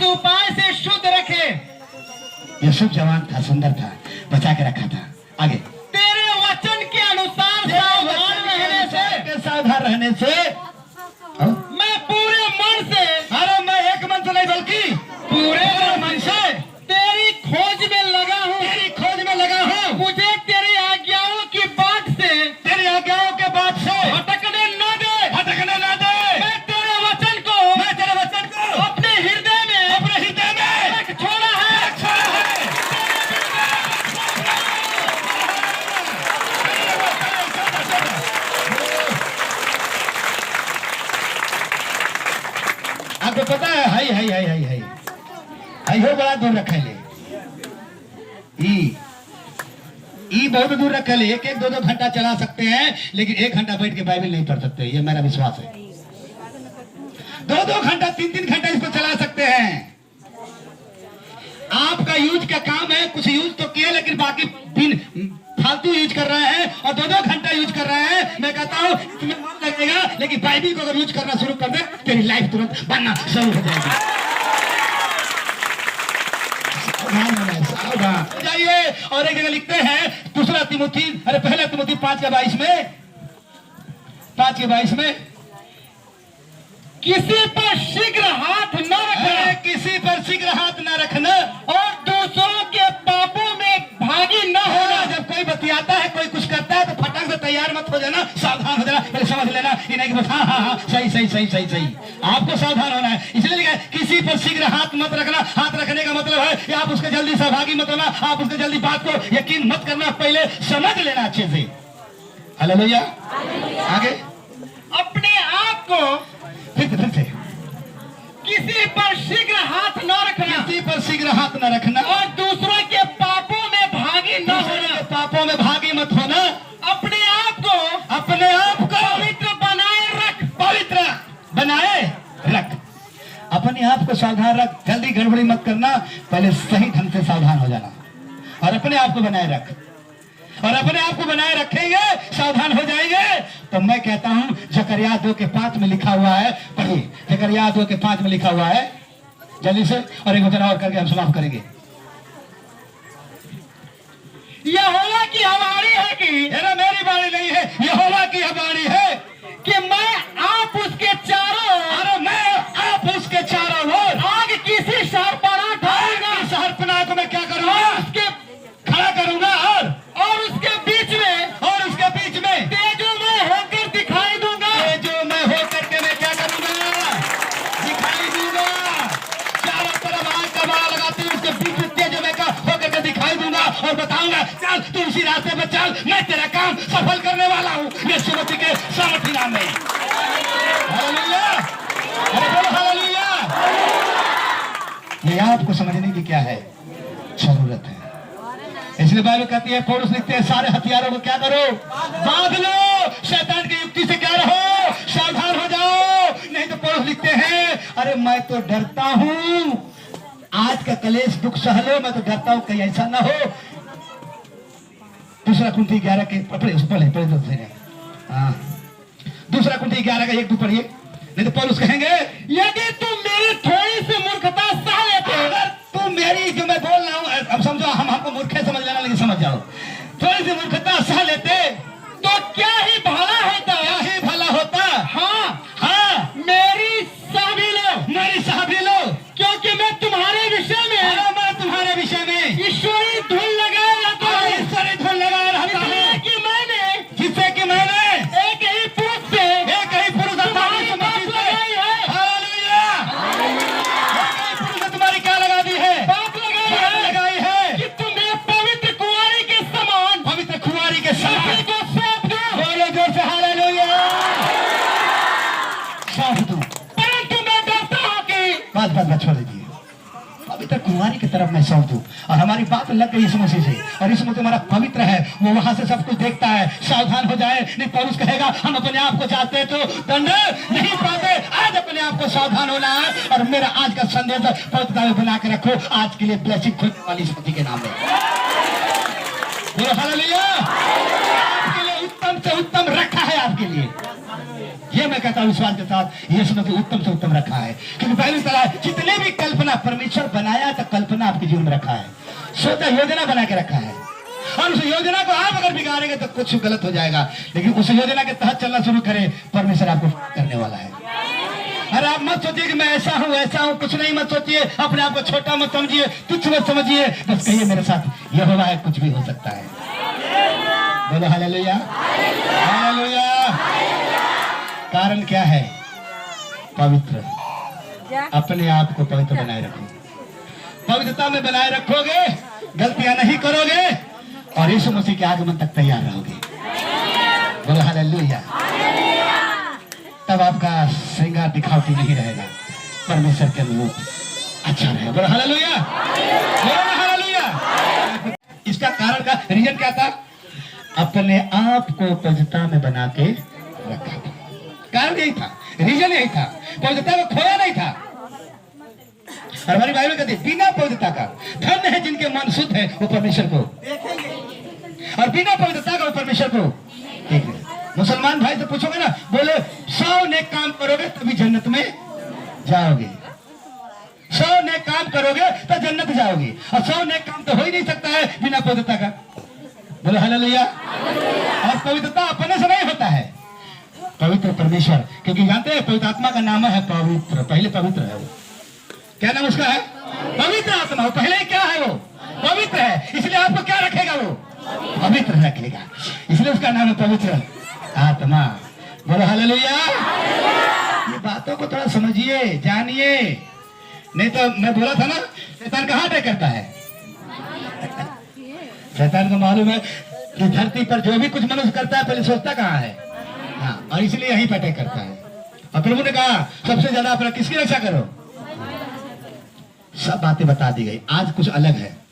उपाय से शुद्ध रखे। ये शुभ जवान था, सुंदर था, बचा के रखा था। आगे तेरे वचन के अनुसार सावधान रहने से मैं पूरे मन से, अरे मैं एक मन से नहीं बल्कि पूरे मन से तेरी खोज में लगा हूँ। तेरी खोज में लगा हूँ। मुझे तेरी आज्ञाओं की बाट से, तेरी आज्ञाओं के बाद से भटकने न दे। भटकने ना दे। मैं तेरे वचन को अपने हृदय में रख छोड़ा है। आपको पता है हाई हो बड़ा दूर रखे ले, ई बहुत दूर रखे ले। एक दो घंटा चला सकते हैं, लेकिन 1 घंटा बैठ के बाइबल नहीं पढ़ सकते। ये मेरा विश्वास है। 2 घंटा 3 घंटा इसको चला सकते हैं। आपका यूज का काम है, कुछ यूज तो किया, लेकिन बाकी दिन फालतू यूज कर रहे हैं और 2 घंटा यूज कर रहे हैं। मैं कहता हूँ तुम्हें मन लगेगा, लेकिन बाइबल को अगर यूज करना शुरू कर दे, तेरी लाइफ तुरंत बनना शुरू हो जाएगी। जाइए और एक जगह लिखते हैं पहला तिमोथी 5:22 में किसी पर शीघ्र हाथ न रखना, किसी पर शीघ्र हाथ न रखना और दूसरों के पापों में भागी न होना। जब कोई बतियाता है, कोई कुछ करता है, तो फटाक से तैयार मत हो जाना, सावधान हो जाना। पहले समझ लेना, ये नहीं कि बस हाँ सही। आपको सावधान होना है। इसलिए लिखा है किसी पर शीघ्र हाथ मत रखना। हाथ रखने का मतलब है कि आप उसके जल्दी सहभागी मत होना, आप उसके जल्दी बात को यकीन मत करना, पहले समझ लेना अच्छे से। हालेलुया। आगे अपने आप को फिर से किसी पर शीघ्र हाथ न रखना, किसी पर शीघ्र हाथ न रखना और दूसरों के पापों में भागी न होना। पापों में भागी मत होना। अपने आप को पवित्र बनाए रख। अपने आप को सावधान रख, जल्दी गड़बड़ी मत करना, पहले सही ढंग से सावधान हो जाना और अपने आप को बनाए रख। और अपने आप को बनाए रखेंगे, सावधान हो जाएंगे, तो मैं कहता हूं जकरिया 2:5 में लिखा हुआ है, पढ़िए जकरिया 2:5 में लिखा हुआ है जल्दी से, और एक वचन और करके हम समाप्त करेंगे। यहोवा की हमारी है कि मेरी बाणी नहीं है, यहोवा की बाणी है कि मैं आप उसके चारों ओर आग किसी शहरपनाह ढालूंगा। शहरपनाह को मैं क्या करूंगा? उसके खड़ा करूंगा और उसके बीच में तेजोमय होकर दिखाई दूंगा। तेजोमय होकर के मैं क्या करूंगा? दिखाई दूंगा। चारों तरफ आग का बाड़ा लगाते हुए उसके बीच में तेजोमय का होकर के दिखाई दूंगा और बताऊंगा चल तू उसी रास्ते पे चल, मैं तेरा काम सफल करने वाला हूँ यीशु मसीह के सामर्थी नाम में। हालेलुया। अरे बोलो हालेलुया। ये आपको समझने की क्या है जरूरत है। इसलिए बाइबल कहती है, पौलुस लिखते हैं सारे हथियारों को क्या करो? बांध लो। शैतान की युक्ति से क्या रहो? सावधान हो जाओ। नहीं तो पौलुस लिखते हैं, अरे मैं तो डरता हूं, आज का कलेश दुख सह लो, मैं तो डरता हूं कहीं ऐसा ना हो। 2 कुंती 11 के पढ़े दूसरा कुंती 11 का 1-2 पढ़िए, नहीं तो पौलुस कहेंगे यदि तुम मेरी थोड़ी सी मूर्खता सह लेते, अगर तुम मेरी जो मैं बोल रहा हूं, अब समझो हमको मूर्ख समझ लेना, लेकिन समझ जाओ, थोड़ी सी मूर्खता सह लेते तो क्या ही भला होता। हाँ मेरी सह भी लो, क्योंकि मैं तुम्हारे विषय में ईश्वरी धुन लगाए रहता हूँ। जिससे कि मैंने एक ही पुरुष से तुम्हारी क्या लगा दी है? बात लगाई है कि तुम्हें पवित्र कुंवारी के समान पवित्र कुंवारी के साथ को सौंप दूं। बोलो जोर से हालेलुया। सौंप दूं, परंतु मैं डरता हूँ कि बात छोड़ दीजिए, पवित्र कुंवारी की तरफ मैं सौंप दूं। और हमारी बात लग गई इस मसीह से, और इस मसीह हमारा पवित्र है, वो वहां से सब कुछ देखता है। सावधान हो जाए, नहीं पौलुस कहेगा हम अपने आप को चाहते तो दंड नहीं पाते। आज अपने आप को सावधान होना है, और मेरा आज का संदेश पवित्रता में बना के रखो। आज के लिए ब्लेसिंग खुलने वाली इस मसीह के नाम में बोलो हालेलुया। आपके लिए उत्तम से उत्तम रखा है आपके लिए। इसलिए मैं कहता हूँ विश्वास के साथ यीशु ने तो उत्तम से उत्तम रखा है, क्योंकि पहली तरह जितने भी कल्पना परमेश्वर बनाया तो कल्पना आपके जीवन में रखा है, सोचा योजना बना के रखा है। और उस योजना को आप अगर बिगाड़ेंगे तो कुछ गलत हो जाएगा, लेकिन उस योजना के तहत चलना शुरू करें, परमेश्वर आपको करने वाला है। अरे आप मत सोचिए कि मैं ऐसा हूँ, कुछ नहीं मत सोचिए, अपने आप को छोटा मत समझिए, तुच्छ मत समझिए, बस कहिए मेरे साथ यहोवा है, कुछ भी हो सकता है। बोलो हालेलुया, हालेलुया। कारण क्या है? पवित्र, अपने आप को पवित्र बनाए रखो। पवित्रता में बनाए रखोगे, गलतियां नहीं करोगे और यीशु मसीह के आगमन तक तैयार रहोगे। बोलो हालेलुया। तब आपका श्रृंगार दिखावटी नहीं रहेगा, परमेश्वर के अनुरूप अच्छा रहेगा। बोलो हालेलुया, बोलो हालेलुया। इसका कारण का रीजन क्या था? अपने आप को पवित्रता में बना के रखा था। कारण यही था, रीजन यही था, पवित्रता को खोया नहीं था। और हमारी बाइबल कहती है बिना पवित्रता का धन्य है जिनके मन शुद्ध है, वो परमेश्वर को और बिना पवित्रता का वो परमेश्वर को देखेंगे। मुसलमान भाई तो पूछोगे ना, बोले 100 नेक काम करोगे तभी जन्नत में जाओगे, 100 नेक काम करोगे तो जन्नत जाओगे, और 100 नेक काम तो हो ही नहीं सकता है बिना पवित्रता का। बोले हालेलुया। और पवित्रता अपने से नहीं होता है, पवित्र परमेश्वर, क्योंकि जानते हैं पवित्र आत्मा का नाम है पवित्र, पहले पवित्र है वो। क्या नाम उसका है? पवित्र आत्मा। पहले क्या है? वो पवित्र है, इसलिए आपको क्या रखेगा? वो पवित्र रखेगा, इसलिए उसका नाम है पवित्र आत्मा। बोलो हालेलुया। ये बातों को थोड़ा समझिए, जानिए, नहीं तो मैं बोला था ना, शैतान कहाँ अटैक करता है? शैतान को मालूम है कि धरती पर जो भी कुछ मनुष्य करता है पहले सोचता कहाँ है, हाँ, और इसलिए यहीं पर अटैक करता है। और प्रभु ने कहा सबसे ज्यादा अपना किसकी रक्षा करो? सब बातें बता दी गई, आज कुछ अलग है।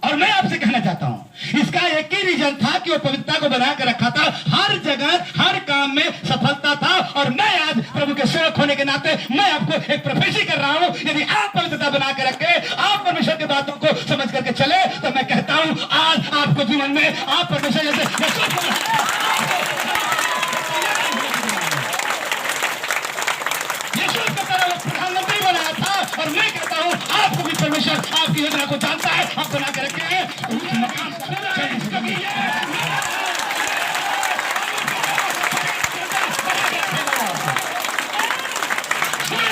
और मैं आपसे कहना चाहता हूं, इसका एक ही रीजन था कि वो पवित्रता को बना कर रखा था, हर जगह हर काम में सफलता था। और मैं आज प्रभु के सेवक होने के नाते मैं आपको एक प्रोफेसी कर रहा हूं, यदि आप पवित्रता बना कर रखे, आप परमेश्वर की बातों को समझ करके चले, तो मैं कहता हूं आज आपको जीवन में आप परमेश्वर जैसे प्रधानमंत्री बनाया था। और मैं कहता हूं आपको भी परमेश्वर आपकी योजना को जानता है, आप बना के रखे हैं।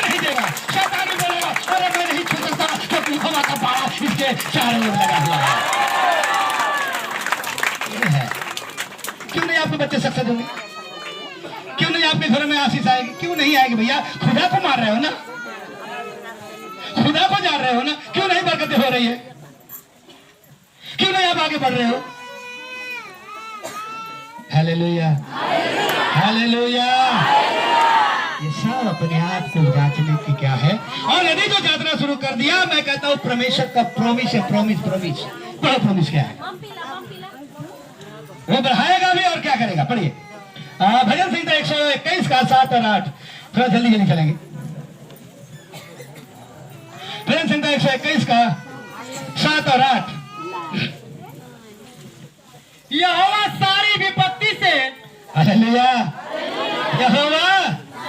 नहीं देगा, शैतान भी बोलेगा अरे मैं नहीं छू सकता क्योंकि हवा का पारा इसके चारों ओर लगा हुआ है। क्यों नहीं आपके बच्चे सक्सेस होंगे? क्यों नहीं आपके घरों में आशीष आएगी? क्यों नहीं आएगी भैया? खुदा को मार रहे हो ना, खुदा को जान रहे हो ना, क्यों नहीं बरकतें हो रही है? क्यों नहीं आप आगे बढ़ रहे हो? Hallelujah, hallelujah. ये सब अपने आप को जांचने की क्या है, और यदि जो जांचना शुरू कर दिया, मैं कहता हूं परमेश्वर का प्रोमिस है, प्रोमिस बड़ा प्रोमिस क्या है? वो बढ़ाएगा भी और क्या करेगा? पढ़िए भजन संहिता 121 का 7 और 8, थोड़ा जल्दी जल्दी चलेंगे। भजन संहिता 121 का 7 और 8। यहोवा सारी विपत्ति से, हालेलुया, यहोवा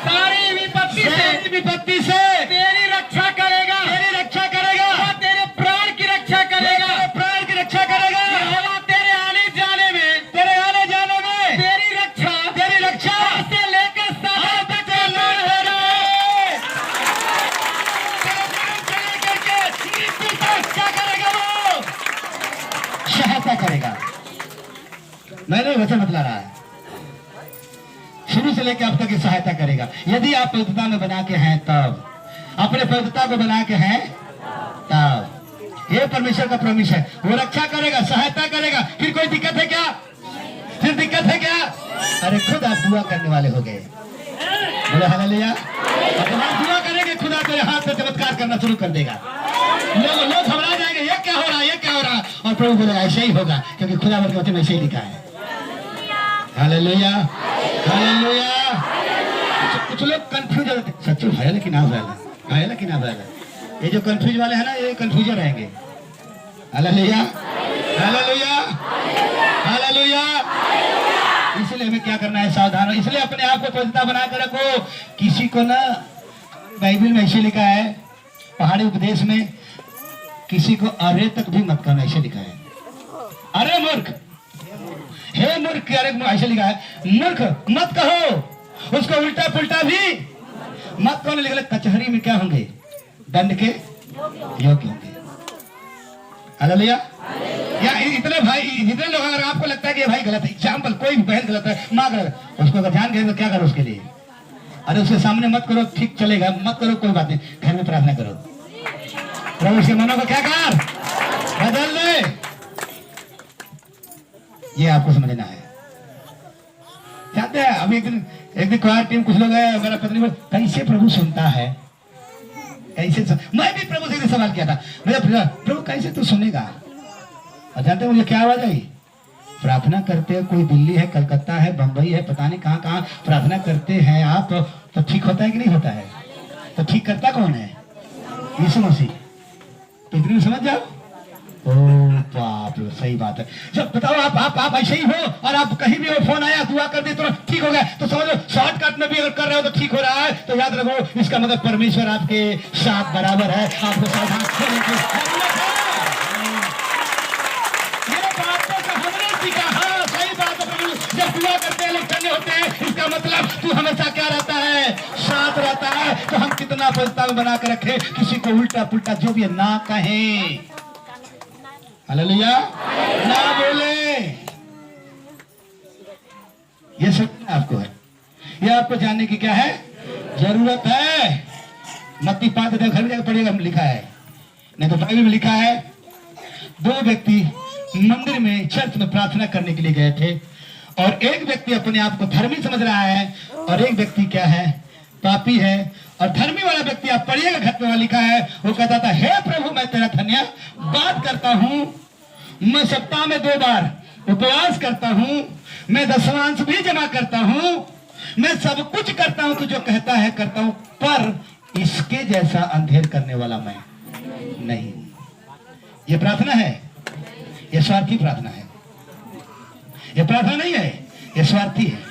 सारी विपत्ति से तेरी रक्षा करेगा, तेरी रक्षा करेगा, वह तेरे प्राण की रक्षा करेगा, तेरे प्राण की रक्षा करेगा। यहोवा तेरे आने जाने में, तेरे आने जाने में तेरी रक्षा से लेकर सदा तक क्या करेगा? वो सहायता करेगा। मैंने वचन बतला रहा है, शुरू से लेकर अब तक की सहायता करेगा। यदि आप पवित्रता में बना के हैं तब, अपने पवित्रता को बना के हैं तब, ये परमेश्वर का प्रॉमिस है। वो रक्षा करेगा, सहायता करेगा। फिर कोई दिक्कत है क्या? फिर दिक्कत है क्या? अरे खुद आप दुआ करने वाले हो गए। बोले हालेलुया। जब आप दुआ करेंगे खुदा तेरे हाथ में चमत्कार करना शुरू कर देगा। लोग घबरा जाएंगे, ये क्या हो रहा है, ये क्या हो रहा है, और प्रभु बोलेगा ऐसे ही होगा, क्योंकि खुदा के वचन में ऐसे ही लिखा है। Hallelujah, hallelujah. कुछ लोग कंफ्यूज होते, सच्चू है कि ना है कि ना है। ये जो कंफ्यूज वाले हैं ना, ये कंफ्यूजर रहेंगे। Hallelujah, hallelujah, hallelujah. इसलिए हमें क्या करना है, सावधान हो। इसलिए अपने आप को पवित्रता बना कर रखो। किसी को ना, बाइबल में ऐसे लिखा है, पहाड़ी उपदेश में, किसी को अरे तक भी मत करना, ऐसे लिखा है। अरे मूर्ख, हे मूर्ख, अरे ऐसे लिखा है, मूर्ख मत कहो। उसको उल्टा पुल्टा भी मत कहो। लिखा कचहरी में क्या होंगे, दंड के योग्य होंगे। हालेलुया। या इतने भाई, जितने लोग, अगर आपको लगता है कि ये भाई गलत है, एग्जाम्पल कोई बहन गलत है, माँ गलत है, उसको अगर ध्यान करें तो क्या करो उसके लिए? अरे उसके सामने मत करो, ठीक चलेगा, मत करो कोई बात नहीं, घर में प्रार्थना करो, प्रभु उसके मनों को क्या कर बदल दे। ये आपको समझना है। जानते हैं, अभी एक दिन क्वार टीम कुछ लोग है, मेरा पत्नी बोल, कैसे प्रभु सुनता है, कैसे मैं भी प्रभु से सवाल किया था, मेरा प्रभु कैसे तू सुनेगा? और जानते हैं मुझे क्या आवाज आई? प्रार्थना करते हैं, कोई दिल्ली है, कलकत्ता है, बंबई है, पता नहीं कहाँ कहाँ प्रार्थना करते हैं आप, तो ठीक होता है कि नहीं होता है? तो ठीक करता कौन है? यीशु मसीह। तो इतनी समझ जाओ। ओ बाप रे, सही बात है। जब बताओ आप ऐसे ही हो, और आप कहीं भी हो, फोन आया, दुआ कर दी तो ठीक हो गया, तो समझो शॉर्टकट में भी अगर कर रहे हो तो ठीक हो रहा है, तो याद रखो इसका मतलब परमेश्वर आपके साथ बराबर है, आपको सावधान होने की जरूरत है। ये बात तो हमने सीखा। हाँ सही बात है प्रभु, जब दुआ करते हैं, लोग ठंडे होते हैं, इसका मतलब तू हमेशा क्या रहता है, साथ रहता है। तो हम कितना प्रस्ताव बना कर रखे, किसी को उल्टा पुल्टा जो भी ना कहें। हालेलुया, ना बोले। ये सब आपको है, ये आपको जानने की क्या है, जरूरत है। मत्ती 5 घर में जाकर पढ़िएगा, लिखा है, नहीं तो बाइबल में लिखा है, दो व्यक्ति मंदिर में, चर्च में प्रार्थना करने के लिए गए थे, और एक व्यक्ति अपने आप को धर्मी समझ रहा है, और एक व्यक्ति क्या है, पापी है। और धर्मी वाला व्यक्ति, आप पढ़िएगा घर में लिखा है, वो कहता था, हे प्रभु मैं तेरा धन्यवाद करता हूँ, मैं सप्ताह में 2 बार उपवास करता हूँ, मैं दशमांश भी जमा करता हूँ, मैं सब कुछ करता हूँ, तू जो कहता है करता हूँ, पर इसके जैसा अंधेर करने वाला मैं नहीं। ये प्रार्थना है, ये स्वार्थी प्रार्थना है। ये प्रार्थना नहीं है, ये स्वार्थी है।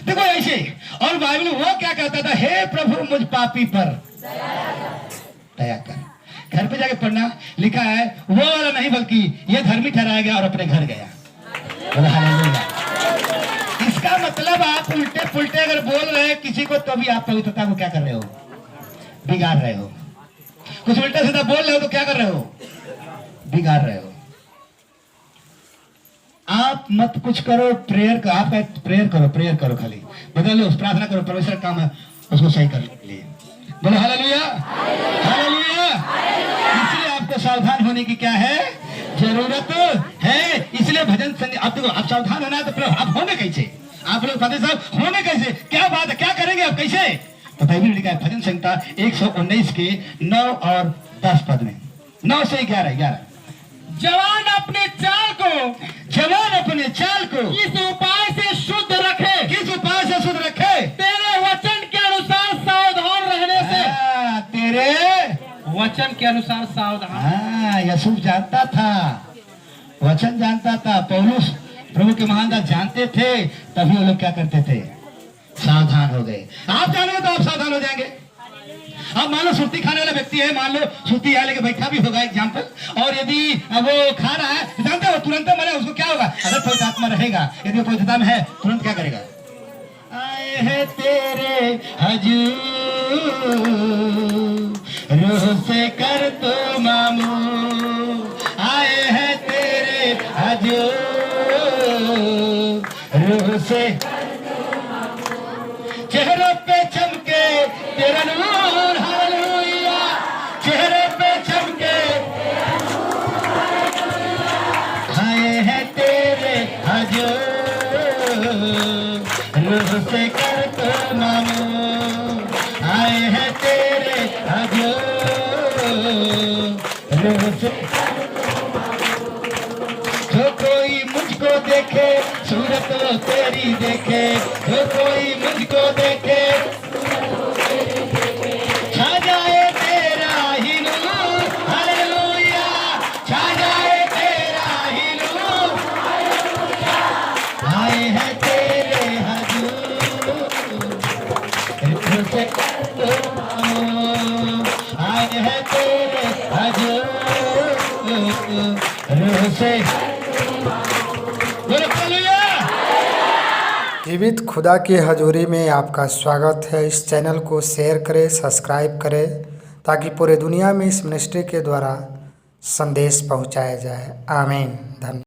देखो ऐसे, और बाइबल में वो क्या कहता था, हे प्रभु मुझ पापी पर दया कर। घर पे जाके पढ़ना, लिखा है वो वाला नहीं, बल्कि ये धर्मी ठहराया गया और अपने घर गया। हालेलुया। इसका मतलब आप उल्टे पुल्टे अगर बोल रहे हैं किसी को, तो भी आप पवित्रता को क्या कर रहे हो, बिगाड़ रहे हो। कुछ उल्टा सीधा बोल रहे हो तो क्या कर रहे हो, बिगाड़ रहे हो। आप मत कुछ करो, प्रेयर आप प्रेयर करो, खाली बदल लो, प्रार्थना करो, परमेश्वर काम है उसको सही कर लिए। बोलो हालेलुया, हालेलुया। इसलिए आपको सावधान होने की क्या है, जरूरत है। इसलिए भजन संगीत, आप देखो, आप सावधान होना है तो आप होंगे कैसे? आप लोग फादर साहब होंगे कैसे? क्या बात है, क्या करेंगे आप, कैसे? तो बाइबल में लिखा है, भजन संहिता 119 के 9 और 10 पद में, 9 से 11। जवान अपने चाल को इस उपाय से शुद्ध रखे। किस उपाय से शुद्ध रखे? तेरे वचन के अनुसार सावधान रहने से। तेरे वचन के अनुसार सावधान। यूसुफ जानता था, वचन जानता था, पौलुस प्रभु के महानता जानते थे, तभी वो लोग क्या करते थे, सावधान हो गए। आप जानेंगे तो आप सावधान हो जाएंगे। अब मान लो सुर्ती खाने वाला व्यक्ति है, मान लो सुर्ती है लेके बैठा भी होगा एग्जाम्पल, और यदि वो खा रहा है, जानते हो तुरंत मरे, उसको क्या होगा? अगर पवित्र आत्मा रहेगा, यदि वो पवित्रता में है, तुरंत क्या करेगा? आए हैं तेरे हजूर, रूह से कर तो मामू, आए हैं तेरे हजूर, रूह से चेहरों पे चमके तेरा नूर, हालेलुया, चेहरे पे चमके आए हैं तेरे हजूर, रूह से कर तो मामू, आए हैं तेरे हजूर, रूह से। जो कोई मुझको देखे, सूरत वो तेरी देखे, जो कोई मुझको देखे, छा जाए तेरा ही नूर, हालेलुया, छा जाए तेरा ही नूर, दर से आए हैं तेरे हजूर रूह से। बोलो हालेलुया। जीवित खुदा की हजूरी में आपका स्वागत है। इस चैनल को शेयर करें, सब्सक्राइब करें, ताकि पूरे दुनिया में इस मिनिस्ट्री के द्वारा संदेश पहुंचाया जाए। आमीन। धन्यवाद।